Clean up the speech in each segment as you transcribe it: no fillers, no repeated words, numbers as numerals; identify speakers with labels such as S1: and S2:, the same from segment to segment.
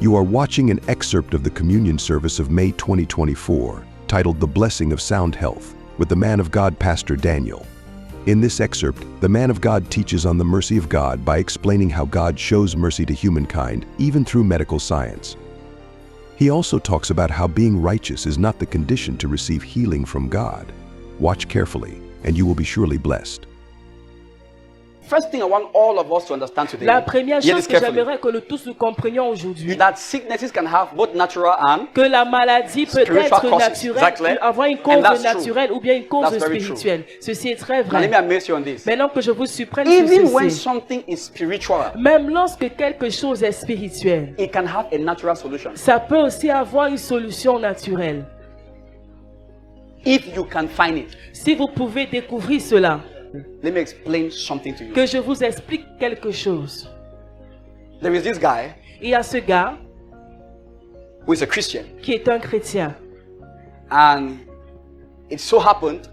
S1: You are watching an excerpt of the communion service of May 2024, titled The Blessing of Sound Health, with the man of God, Pastor Daniel. In this excerpt, the man of God teaches on the mercy of God by explaining how God shows mercy to humankind, even through medical science. He also talks about how being righteous is not the condition to receive healing from God. Watch carefully, and you will be surely blessed.
S2: First thing I want all of us to understand today,
S3: La première
S2: hear
S3: chose
S2: this
S3: que
S2: carefully,
S3: j'aimerais que nous tous nous comprenions aujourd'hui,
S2: that sicknesses can have both natural and
S3: que la maladie peut
S2: spiritual
S3: être
S2: causes.
S3: naturelle,
S2: Exactly.
S3: peut avoir une
S2: And
S3: cause
S2: that's true.
S3: naturelle ou bien une cause
S2: That's very
S3: spirituelle. Ceci est très
S2: Now, let me
S3: vrai.
S2: amaze you on this.
S3: Maintenant que je vous surprenne sur
S2: Even when
S3: ceci,
S2: something is spiritual,
S3: même lorsque quelque chose est spirituel,
S2: it can have a natural solution.
S3: ça peut aussi avoir une solution naturelle.
S2: If you can find it.
S3: Si vous pouvez découvrir cela,
S2: Let me explain something to you.
S3: que je vous explique quelque chose.
S2: There is this guy
S3: Il y a ce gars
S2: who is a Christian,
S3: qui est un chrétien
S2: and it so happened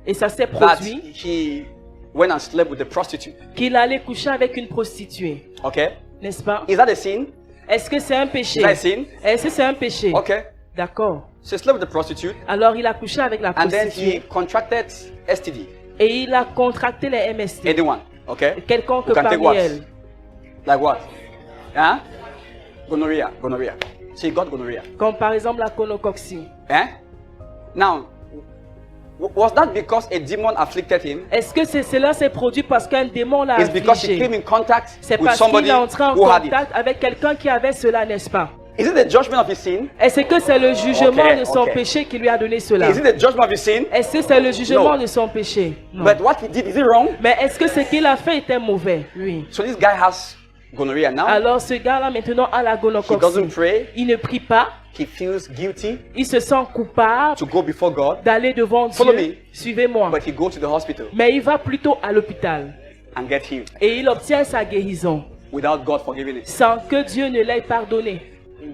S3: et ça s'est
S2: that
S3: produit
S2: he went and slept with a prostitute.
S3: qu'il allait coucher avec une prostituée,
S2: Okay?
S3: n'est-ce pas?
S2: Is that a sin?
S3: Est-ce que c'est un péché?
S2: Is that a sin?
S3: Est-ce que c'est un péché?
S2: Okay.
S3: D'accord.
S2: So he slept with the prostitute,
S3: Alors il a couché avec la
S2: and then he
S3: prostituée
S2: contracted STD.
S3: et il a contracté les MST.
S2: Anyone? Okay?
S3: Quelconque
S2: Who can take
S3: parmi
S2: what?
S3: elles.
S2: Like what? Huh? Gonorrhea. Gonorrhea. So he got gonorrhea.
S3: Comme par exemple la conocoxie.
S2: Eh? Now, was that because a demon afflicted him?
S3: Est-ce que cela s'est produit parce qu'un démon l'a
S2: It's because he came
S3: affligé?
S2: in contact
S3: C'est
S2: with
S3: parce
S2: somebody
S3: qu'il est entré en
S2: who had it.
S3: contact avec quelqu'un qui avait cela, n'est-ce pas?
S2: Is it the judgment of his sin?
S3: Est-ce que c'est le jugement
S2: Okay,
S3: de son
S2: okay.
S3: péché qui lui a donné cela?
S2: Is it the judgment of his sin?
S3: Est-ce que c'est le jugement
S2: No.
S3: de son péché? Non.
S2: But what he did, is it wrong?
S3: Mais est-ce que ce qu'il a fait était mauvais? Oui.
S2: So this guy has gonorrhea now.
S3: Alors ce gars-là maintenant a la
S2: He
S3: gonocoxie.
S2: doesn't pray.
S3: Il ne prie pas.
S2: He feels guilty
S3: Il se sent coupable
S2: to go before God.
S3: d'aller devant
S2: Follow
S3: Dieu.
S2: me.
S3: Suivez-moi.
S2: But he goes to the hospital
S3: Mais il va plutôt à l'hôpital
S2: and get healed
S3: et il obtient sa guérison
S2: without God forgiving it.
S3: sans que Dieu ne l'ait pardonné.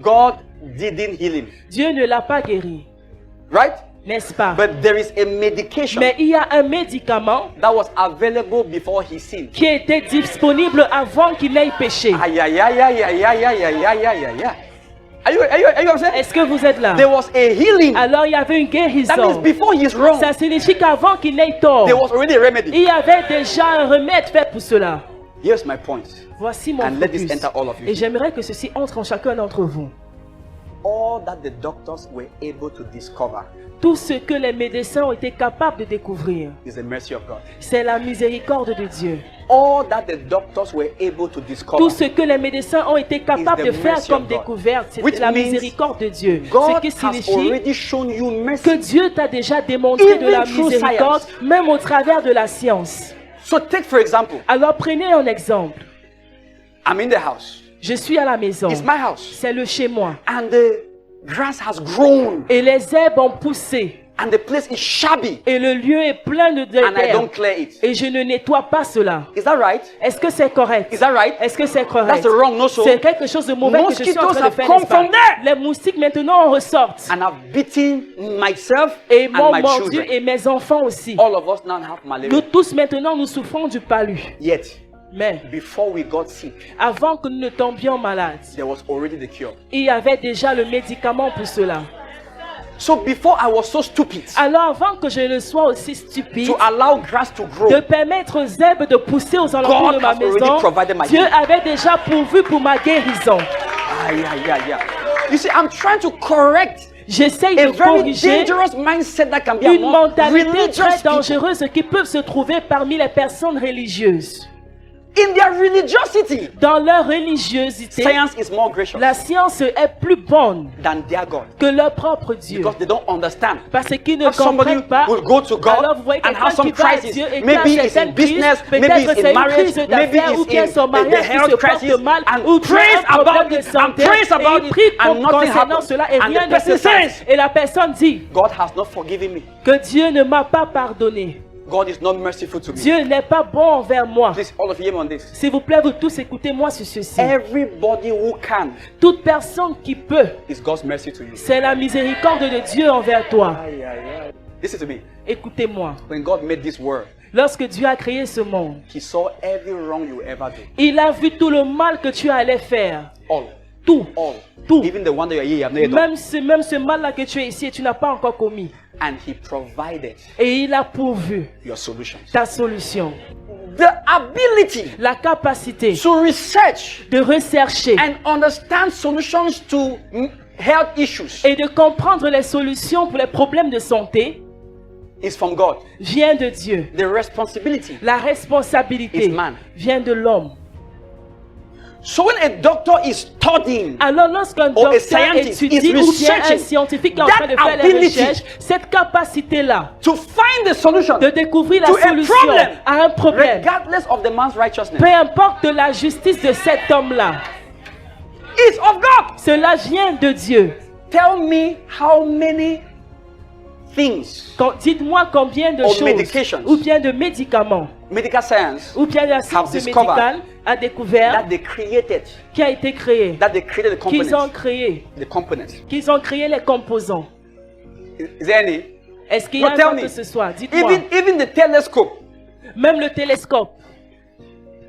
S2: God didn't heal him.
S3: Dieu ne l'a pas guéri,
S2: Right?
S3: n'est-ce pas?
S2: But there is a medication
S3: Mais il y a un médicament
S2: that was available before he sinned.
S3: qui était disponible avant qu'il n'ait péché.
S2: Ay, ay, ay, ay, ay, ay, ay, ay, ay, ay, ay, ay. Are you upset?
S3: Est-ce que vous êtes là?
S2: There was a healing.
S3: Alors il y avait une
S2: That means
S3: guérison.
S2: before he's wrong,
S3: Ça signifie qu'avant qu'il n'ait tort,
S2: there was already a remedy.
S3: il y avait déjà un remède fait pour cela.
S2: Here's my point.
S3: Voici mon
S2: And let this
S3: focus.
S2: enter all of you.
S3: Et j'aimerais que ceci entre en chacun d'entre vous.
S2: All that the doctors were able to discover
S3: Tout ce que les médecins ont été capables de découvrir,
S2: is the mercy of God.
S3: c'est la miséricorde de Dieu.
S2: All that the doctors were able to discover,
S3: Tout ce que les médecins ont été capables de faire
S2: mercy
S3: comme
S2: of God.
S3: Découverte,
S2: Which
S3: c'est la
S2: means
S3: miséricorde de Dieu. Ce
S2: God
S3: qui
S2: has
S3: signifie
S2: already shown you mercy.
S3: que Dieu t'a déjà démontré de
S2: Even
S3: la
S2: through
S3: miséricorde,
S2: science.
S3: même au travers de la science.
S2: So take for example,
S3: Alors prenez un exemple.
S2: I'm in the house.
S3: Je suis à la maison.
S2: It's my house.
S3: C'est le chez moi.
S2: And the grass has grown.
S3: Et les herbes ont poussé.
S2: And the place is shabby.
S3: Et le lieu est plein de
S2: And I don't
S3: d'herbes.
S2: clear it.
S3: Et je ne nettoie pas cela.
S2: Is that right?
S3: Est-ce que c'est correct?
S2: Is that right?
S3: Est-ce que c'est correct?
S2: That's the wrong no so.
S3: C'est quelque chose de mauvais que je suis en
S2: Mosquitoes
S3: train de
S2: have
S3: faire,
S2: come
S3: n'est-ce pas?
S2: from there.
S3: Les moustiques maintenant en ressortent.
S2: And I've beaten myself
S3: Et
S2: and
S3: m'ont
S2: my
S3: mordu
S2: children.
S3: et mes enfants aussi.
S2: All of us now have
S3: Nous
S2: malaria.
S3: tous maintenant nous souffrons du palu.
S2: Yet,
S3: Mais
S2: before we got sick,
S3: avant que nous ne tombions malades,
S2: there was already the cure.
S3: il y avait déjà le médicament pour cela.
S2: So before I was so stupid
S3: Alors avant que je ne sois aussi stupide
S2: to allow grass to grow,
S3: de permettre aux herbes de pousser aux alentours
S2: God
S3: de ma
S2: has already
S3: maison,
S2: provided my
S3: Dieu
S2: healing.
S3: avait déjà pourvu pour ma guérison.
S2: You see, I'm trying to correct
S3: J'essaye
S2: a
S3: de
S2: very
S3: corriger
S2: dangerous mindset that can be
S3: une
S2: among
S3: mentalité
S2: religious
S3: très
S2: people.
S3: dangereuse qui peut se trouver parmi les personnes religieuses.
S2: In their religiosity,
S3: Dans leur religiosité,
S2: science is more gracious
S3: la science est plus bonne
S2: than their God
S3: que leur propre Dieu.
S2: because they don't understand.
S3: Parce qu'ils ne
S2: How somebody
S3: comprennent pas.
S2: will go to
S3: Alors
S2: God
S3: vous voyez
S2: and have
S3: quelqu'un
S2: some
S3: qui va à
S2: crisis.
S3: Dieu et
S2: Maybe
S3: qui a
S2: it's in
S3: certaines crises.
S2: business, maybe
S3: Peut-être
S2: it's
S3: c'est
S2: in
S3: une
S2: marriage,
S3: crise
S2: maybe
S3: d'affaires ou
S2: it's
S3: bien
S2: in
S3: son
S2: the
S3: mariage qui
S2: health
S3: se
S2: crisis,
S3: porte mal
S2: and
S3: ou bien
S2: prays
S3: un problème
S2: about
S3: de
S2: it, and
S3: santé.
S2: prays about
S3: Et il
S2: it,
S3: prie
S2: and nothing
S3: concernant
S2: happens.
S3: cela et
S2: And
S3: rien
S2: the
S3: ne se
S2: person
S3: passe.
S2: says,
S3: Et la personne dit
S2: God has not forgiven me.
S3: que Dieu ne m'a pas pardonné.
S2: God is not merciful to me.
S3: Dieu n'est pas bon envers moi.
S2: Please, all of you, hear me on this.
S3: S'il vous plaît, vous tous écoutez-moi sur ceci.
S2: Everybody who can
S3: Toute personne qui peut,
S2: is God's mercy to you.
S3: c'est la miséricorde de Dieu envers toi.
S2: Listen to me.
S3: Écoutez-moi.
S2: When God made this world,
S3: Lorsque Dieu a créé ce monde,
S2: He saw every wrong you ever do.
S3: il a vu tout le mal que tu allais faire.
S2: All.
S3: tout.
S2: All.
S3: Tout.
S2: Even the one that you are here, you have never done.
S3: Même ce mal-là que tu es ici et tu n'as pas encore commis.
S2: And he provided
S3: Et il a pourvu
S2: your solutions.
S3: ta solution.
S2: The ability
S3: La capacité
S2: to research
S3: de rechercher
S2: and understand solutions to health issues
S3: et de comprendre les solutions pour les problèmes de santé
S2: is from God.
S3: vient de Dieu.
S2: The responsibility
S3: La responsabilité
S2: is man.
S3: vient de l'homme.
S2: So when a doctor is studying,
S3: Alors lorsqu'un
S2: or a
S3: docteur
S2: scientist
S3: étudie
S2: is
S3: ou bien un
S2: researching,
S3: scientifique est en train de
S2: that
S3: faire les
S2: ability
S3: recherches, cette capacité-là
S2: to find the solution
S3: de découvrir la
S2: to a
S3: solution
S2: problem,
S3: à un problème,
S2: regardless of the man's righteousness,
S3: peu importe la justice de cet homme-là,
S2: is of God.
S3: cela vient de Dieu.
S2: Tell me how many things
S3: Dites-moi combien de
S2: Or
S3: choses
S2: medications.
S3: ou bien de médicaments
S2: medical science
S3: ou bien la science
S2: discovered
S3: médicale a découvert,
S2: that they created,
S3: qui a été créé,
S2: that they created the
S3: qu'ils ont
S2: components,
S3: créé,
S2: the components.
S3: les composants.
S2: Is there any?
S3: Est-ce qu'il y a
S2: No, tell
S3: encore
S2: me.
S3: que ce soit? Dites-moi.
S2: Even the telescope,
S3: Même le télescope.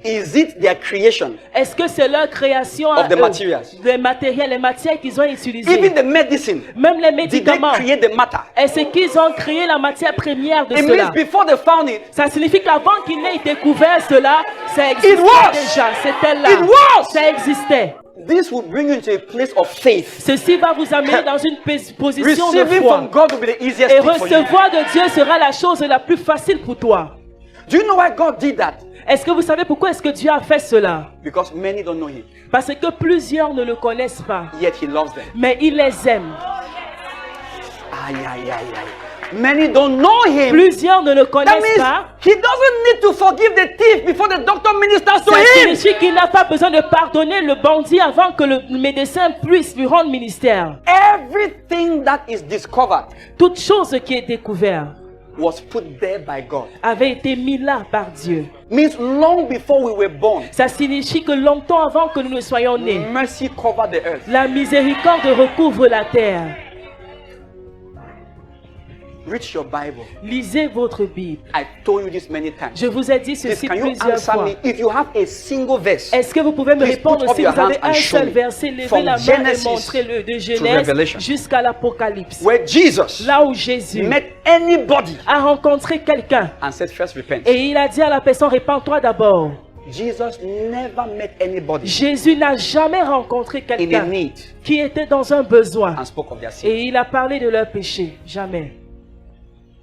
S2: is it their creation?
S3: Est-ce que c'est leur création à
S2: Of the
S3: eux?
S2: materials.
S3: Les matériels, les matières qu'ils ont utilisées.
S2: Even the medicine,
S3: Même les
S2: did they
S3: médicaments.
S2: create the matter?
S3: Est-ce qu'ils ont créé la matière première de
S2: It
S3: cela?
S2: means before they found it,
S3: Ça signifie qu'avant qu'il n'ait découvert cela, ça existait
S2: was.
S3: déjà. C'était là.
S2: It was.
S3: Ça existait.
S2: this will bring you into a place of faith.
S3: Ceci va vous amener dans une position de
S2: Receiving
S3: foi.
S2: from God will be the easiest
S3: Et
S2: thing for you.
S3: recevoir de Dieu sera la chose la plus facile pour toi.
S2: Do you know why God did that?
S3: Est-ce que vous savez pourquoi est-ce que Dieu a fait cela?
S2: Because many don't know Him,
S3: Parce que plusieurs ne le connaissent pas.
S2: yet He loves them.
S3: Mais il les aime.
S2: Aye, aye, aye, aye. Many don't know Him.
S3: Plusieurs ne le
S2: That
S3: connaissent
S2: means
S3: pas.
S2: He doesn't need to forgive the thief before the doctor ministers to
S3: Ça
S2: him.
S3: signifie qu'il n'a pas besoin de pardonner le bandit avant que le médecin puisse lui rendre ministère.
S2: Everything that is discovered
S3: Toute chose qui est découverte
S2: was put there by God.
S3: avait été mis là par Dieu.
S2: Means long before we were born,
S3: Ça signifie que longtemps avant que nous ne soyons nés,
S2: mercy covered the earth.
S3: la miséricorde recouvre la terre.
S2: Read your Bible.
S3: Lisez votre Bible.
S2: I told you this many times.
S3: Je vous ai dit
S2: Please,
S3: ceci
S2: can you
S3: plusieurs
S2: answer
S3: fois.
S2: me if you have a single verse?
S3: Est-ce que vous pouvez me
S2: Please
S3: répondre
S2: put up
S3: si
S2: your
S3: vous avez
S2: hands and
S3: un
S2: show
S3: seul
S2: me.
S3: verset, levez
S2: From
S3: la main
S2: Genesis
S3: et montrez-le de
S2: to
S3: Genèse
S2: Revelation.
S3: jusqu'à l'Apocalypse.
S2: Where Jesus
S3: Là où Jésus
S2: met anybody
S3: a rencontré quelqu'un
S2: and said, first repent.
S3: et il a dit à la personne, répands-toi d'abord.
S2: Jesus never met anybody
S3: Jésus n'a jamais rencontré
S2: in a
S3: quelqu'un
S2: need
S3: qui était dans un besoin
S2: and spoke of their sin.
S3: et il a parlé de leur péché. Jamais.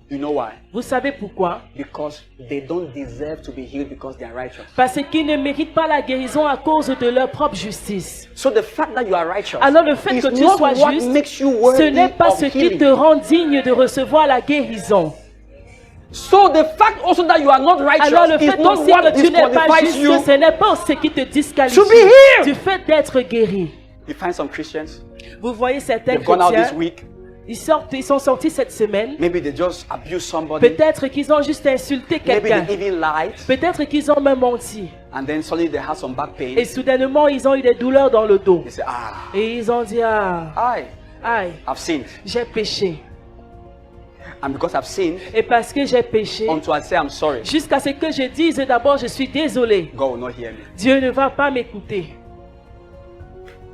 S2: You know why?
S3: Vous savez pourquoi?
S2: Because they don't deserve to be healed because they are righteous.
S3: Parce qu'ils ne méritent pas la guérison à cause de leur propre justice.
S2: So the fact that you are righteous
S3: Alors le fait
S2: is
S3: que tu
S2: not
S3: sois
S2: what
S3: juste,
S2: makes you
S3: ce
S2: worthy
S3: n'est pas
S2: of
S3: ce qui
S2: healing.
S3: te rend digne de recevoir la guérison.
S2: So the fact also that you are not righteous
S3: Alors le
S2: is
S3: fait
S2: not
S3: aussi
S2: what
S3: que tu n'es pas
S2: disqualifies
S3: juste,
S2: you.
S3: ce n'est pas ce qui te disqualifie
S2: To be healed.
S3: du fait d'être guéri.
S2: You find some Christians,
S3: Vous voyez certains
S2: they've gone out this
S3: chrétiens,
S2: week,
S3: ils sont sortis cette semaine.
S2: maybe they just abuse somebody,
S3: Peut-être qu'ils ont juste insulté
S2: maybe
S3: quelqu'un.
S2: they even lied,
S3: Peut-être qu'ils ont même menti.
S2: and then suddenly they had some back pain.
S3: Et soudainement, ils ont eu des douleurs dans le dos.
S2: They say,
S3: Et ils ont dit, ah, aïe,
S2: I've sinned.
S3: j'ai péché.
S2: And because I've sinned,
S3: Et parce que j'ai péché,
S2: until I say I'm sorry,
S3: jusqu'à ce que je dise d'abord, je suis désolé.
S2: God will not hear me.
S3: Dieu ne va pas m'écouter.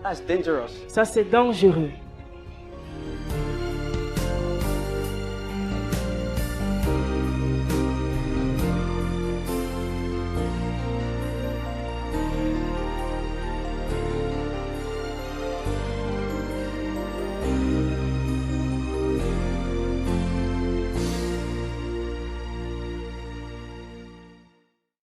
S2: That's dangerous.
S3: Ça, c'est dangereux.